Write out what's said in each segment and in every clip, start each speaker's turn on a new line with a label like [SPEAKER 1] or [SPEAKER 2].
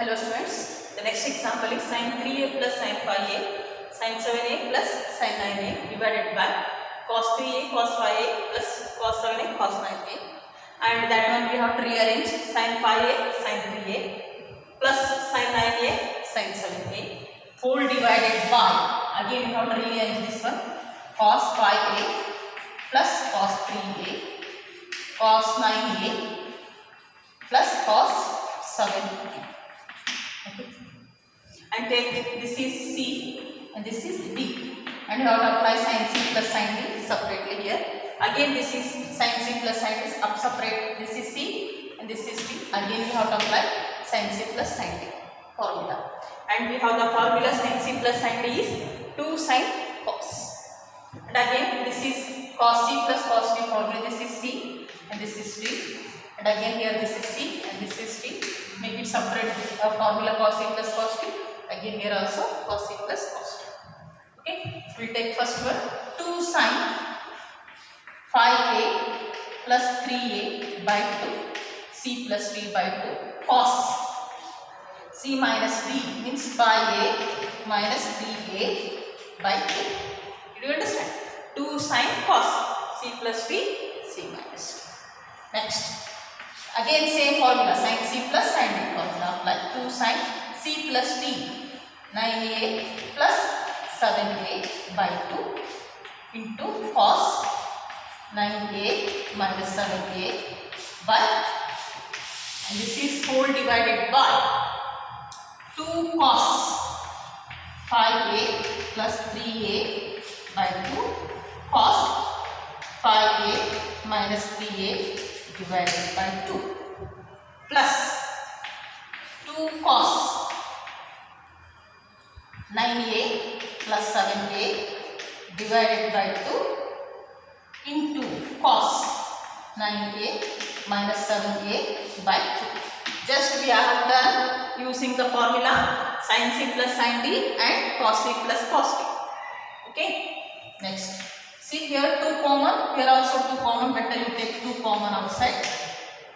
[SPEAKER 1] Hello students, the next example is sin 3a plus sin 5a, sin 7a plus sin 9a divided by cos 3a cos 5a plus cos 7a cos 9a, and that one we have to rearrange sin 5a sin 3a plus sin 9a sin 7a whole divided by, again we have to rearrange this one, cos 5a plus cos 3a cos 9a plus cos 7a. Okay. And take this is C and this is D, and you have to apply sin C plus sin D separately here. Again this is sin C plus sin D up separate, this is C and this is D. Again we have to apply sin C plus sin D formula, and we have the formula sin C plus sin D is 2 sin cos, and again this is cos C plus cos D formula, this is C and this is D, and again here this is C and this is D. Make it separate formula cos C plus cos T. Again here also cos C plus cos T. Okay, we will take first one 2 sin 5a plus 3a by 2 C plus D by 2 cos C minus D means 5a minus 3a by 2. Did you understand? 2 sin cos C plus D C minus D. Next. Again same formula sin C plus sin D formula apply 2 sin C plus D 9a plus 7a by 2 into cos 9a minus 7a by, and this is whole divided by 2 cos 5a plus 3a by 2 cos 5a minus 3a divided by 2 plus 2 cos 9a plus 7a divided by 2 into cos 9a minus 7a by 2. Just we have done using the formula sin C plus sin D and cos C plus cos D. Okay. Next. See here 2 common, here also 2 common, better you take 2 common outside.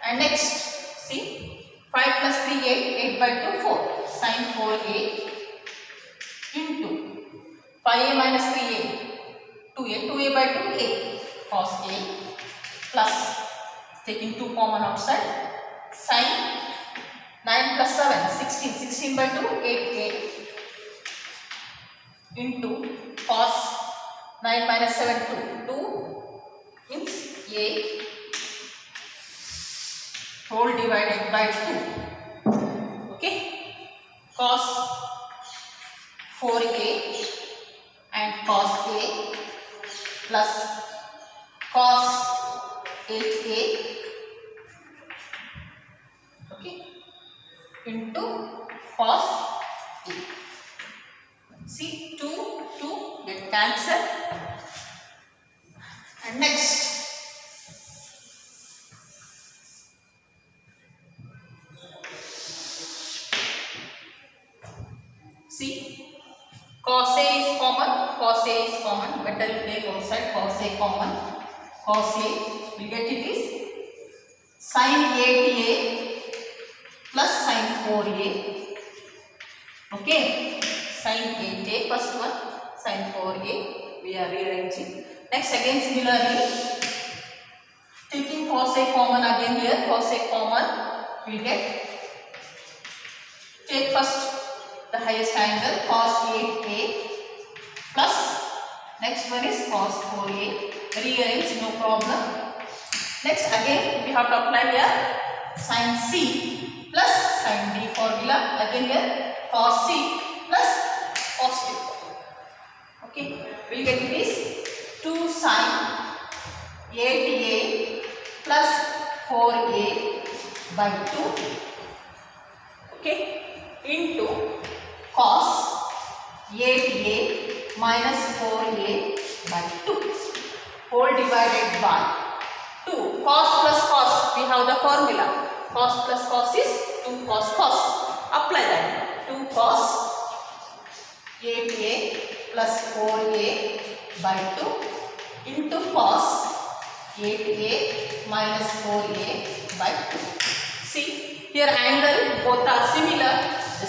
[SPEAKER 1] And next, see 5 plus 3 8, 8 by 2 4, sin 4a into 5a minus 3a, 2a, 2a by 2 8, cos a plus, taking 2 common outside, sin 9 plus 7, 16, 16 by 2 8 8 into cos 9 minus 7 2, 2 means a whole divided by 2. Okay, cos 4a and cos a plus cos 8a, okay, into cos a. See 2 2 get cancelled. And next, see cos a is common, cos a is common, better you take outside cos a common, cos a will get it is sin 8a plus sin 4a, okay, sin 8a first one, sin 4a we are rearranging. Next again similarly, taking cos a common again here, cos a common we get, take first the highest angle cos 8a plus next one is cos 4a, rearrange no problem. Next again we have to apply here sin C plus sin D formula, again here cos C plus cos D. Okay, we will get it is 2 sin 8a plus 4a by 2, okay, into cos 8a minus 4a by 2 whole divided by 2 cos plus cos, we have the formula cos plus cos is 2 cos cos, apply that 2 cos 8a plus 4a by 2 into cos 8a minus 4a by 2. See here angle both are similar,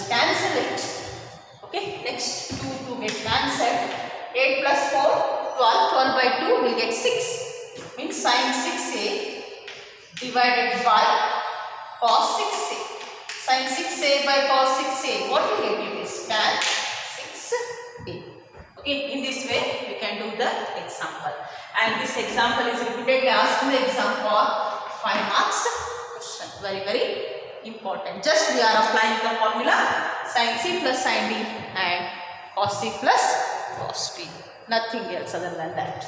[SPEAKER 1] just cancel it. Okay, next 2 to get cancelled. 8 plus 4, 12. 12 by 2 will get 6. Means sin 6a divided by cos 6a. Sin 6a by cos 6a. What you get? It is tan 6a. Okay, in this way we can do the example. And this example is repeatedly asked in the exam for 5 marks question. Very, very important. Just we are applying the formula sin c plus sin d and cos c plus cos d. Nothing else other than that.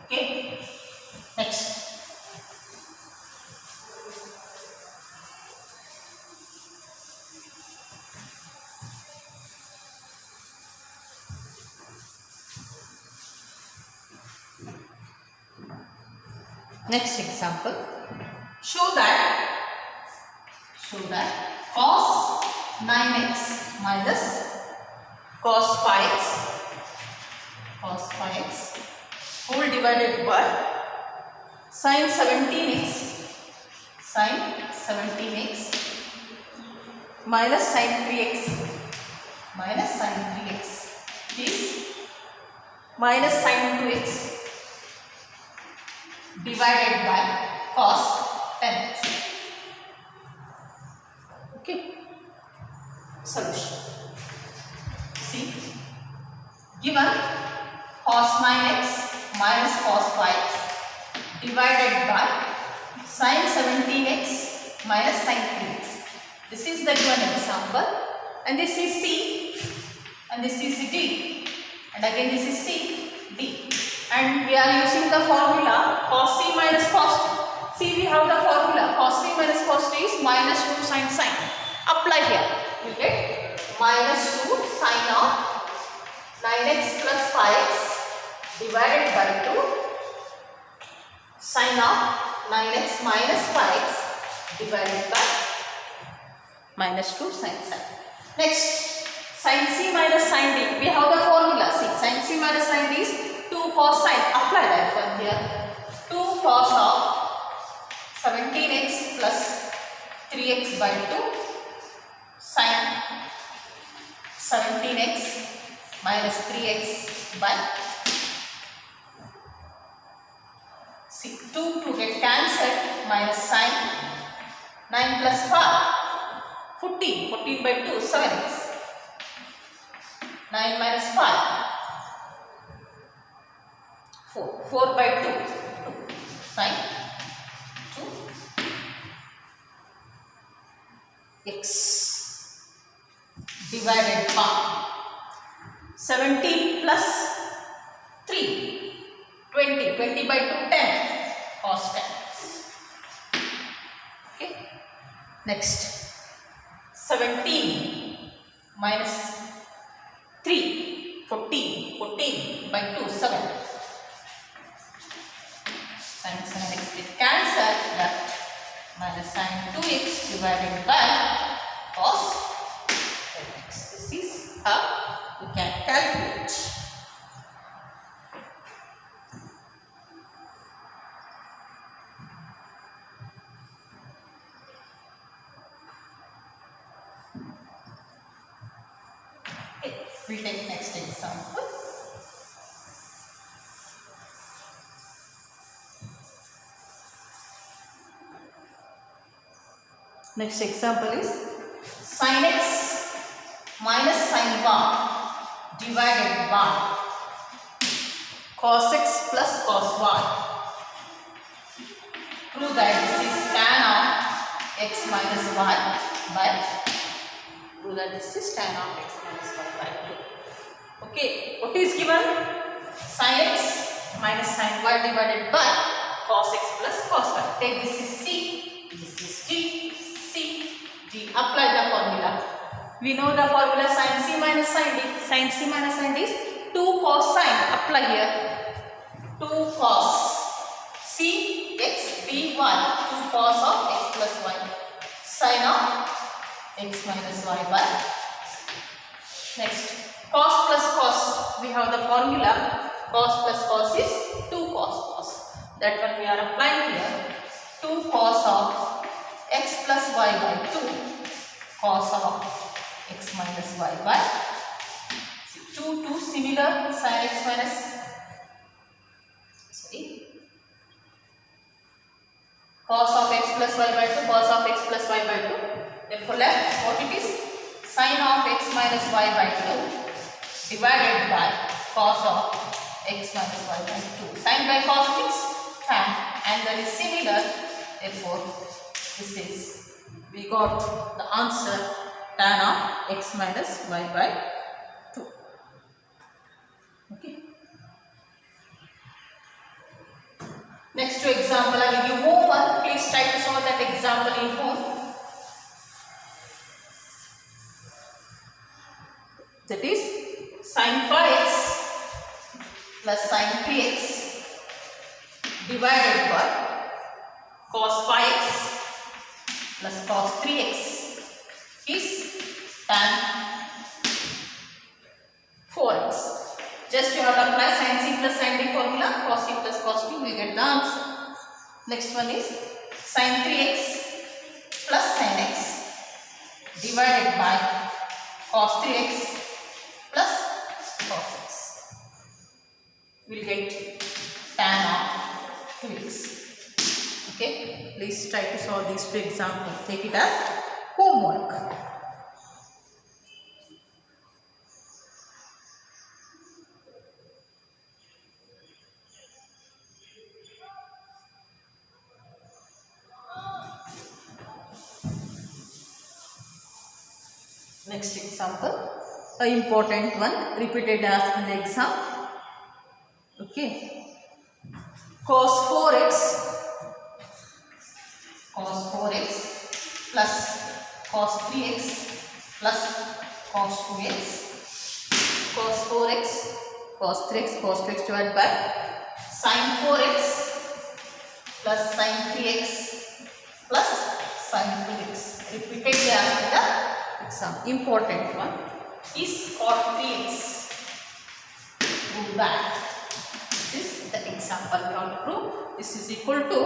[SPEAKER 1] Okay, next. Next example. Show that cos 9x minus cos 5x whole divided by sin 17x minus sin 3x is minus sin 2x divided by cos 10x. Okay, solution. See, given cos 9x minus cos 5x divided by sin 17x minus sin 3x. This is the given example, and this is C, and this is D, and again this is C, D, and we are using the formula cos C minus cos T. See, we have the formula cos C minus cos T is minus 2 sin. Apply here, you get minus 2 sin of 9x plus 5x divided by 2 sin of 9x minus 5x divided by minus 2 sin. Next, sin C minus sin D. We have the formula. See, sin C minus sin D is 2 cos sin. Apply that one here. 2 cos of 17x plus 3x by 2 sin 17x minus 3x by 2 to get cancelled, minus sin 9 plus 5 14 by 2 7x 9 minus 5 4 by 2 sin 2x divided by 17 plus 3 20 by 2 10 cos 10x. Okay, next 17 minus 3 14 by 2 7 sin 7x get cancelled, left minus sin 2x divided by cos 10x. This is how we can calculate. We take next example. Next example is sin x minus sin 1 divided by cos x plus cos 1. Prove that this is tan of x minus 1 by prove that this is tan of x minus 1 by 2. Okay, what is given? Sin x minus sin y divided by cos x plus cos y. Take this is C. apply the formula. We know the formula sin C minus sin D. Sin C minus sin D is 2 cos sin. Apply here. 2 cos C x d1. 2 cos of x plus y. Sin of x minus y by. Next, cos plus cos. We have the formula. Cos plus cos is 2 cos cos. That one we are applying here. 2 cos of x plus y by 2. Cos of x minus y by 2 similar sin x minus cos of x plus y by 2, cos of x plus y by 2. Therefore left what it is, sin of x minus y by 2 divided by cos of x minus y by 2. Sin by cos means tan, and that is similar. Therefore this is, we got the answer, tan of x minus y by 2. Okay. Next to example, I will give homework. Please try to solve that example in home. That is sin 5x plus sin 3x divided by cos 5x plus cos 3x is tan 4x. Just you have to apply sin C plus sin D formula. Cos C plus cos D, we will get the answer. Next one is sin 3x plus sin x divided by cos 3x plus cos x. We will get tan of 2x. Okay, please try to solve these two examples. Take it as homework. Next example, an important one, repeated asked in the exam. Okay, cos 4x plus cos 3x plus cos 2x. Cos 4x, cos 3x, cos 2x divided by sin 4x plus sin 3x plus sin 2x. Repeatedly asked in the exam. Important one is cot 3x. Do that. This is the example we want to prove. This is equal to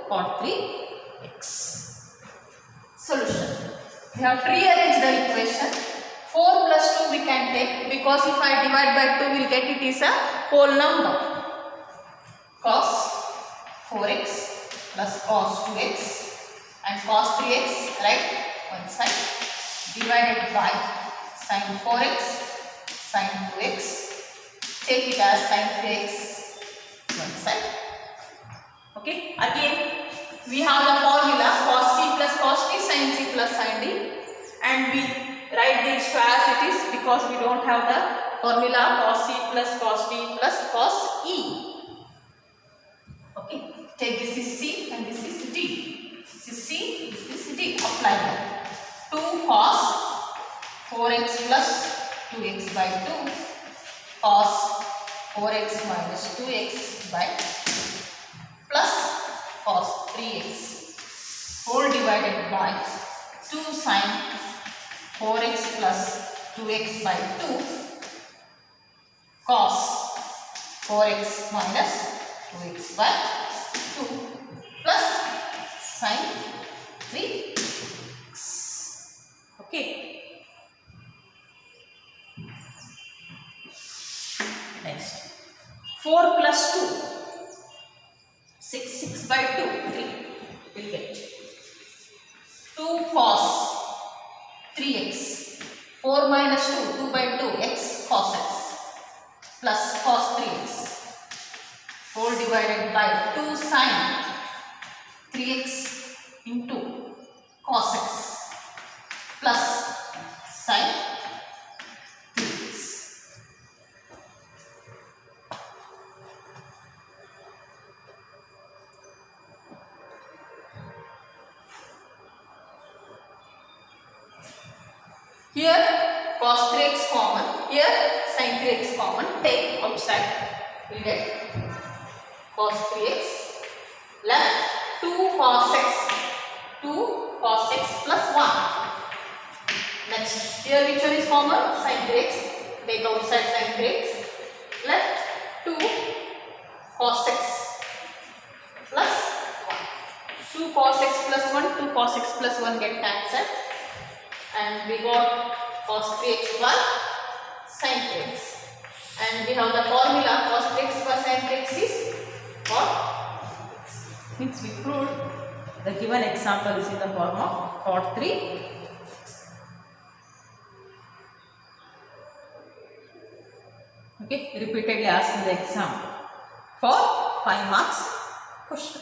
[SPEAKER 1] cot 3x. Solution. We have to rearrange the equation. 4 plus 2 we can take, because if I divide by 2 we will get it is a whole number. Cos 4x plus cos 2x and cos 3x, right, one side, divided by sin 4x, sin 2x, take it as sin 3x, one side. Okay, again we have the formula cos C plus cos D, sin C plus sin D, and we write these two as it is because we don't have the formula cos C plus cos D plus cos E. Okay, take this is C and this is D. This is C, this is D. Apply that. 2 cos 4x plus 2x by 2 cos 4x minus 2x by plus cos 3x whole divided by 2 sin 4x plus 2x by 2 cos 4x minus 2x by 2 plus sin 3x. Okay. Next, 4 plus 2, 6 by 2, 3, will get 2 cos 3x, 4 minus 2, 2 by 2, x cos x, plus cos 3x, whole divided by 2 sin 3x into cos x, plus sin 3x. Here cos 3x common, here sin 3x common, take outside, we get cos 3x left 2 cos x, 2 cos x plus 1. Next, here which one is common? Sin 3x, take outside sin 3x, left 2 cos x plus 1. 2 cos x plus 1, 2 cos x plus 1 get cancelled, and we got cos 3x by sin 3x, and we have the formula cos 3x by sin 3x is cot 3x. Means we proved the given example is in the form of cot 3. Okay, repeatedly asked in the exam for 5 marks question.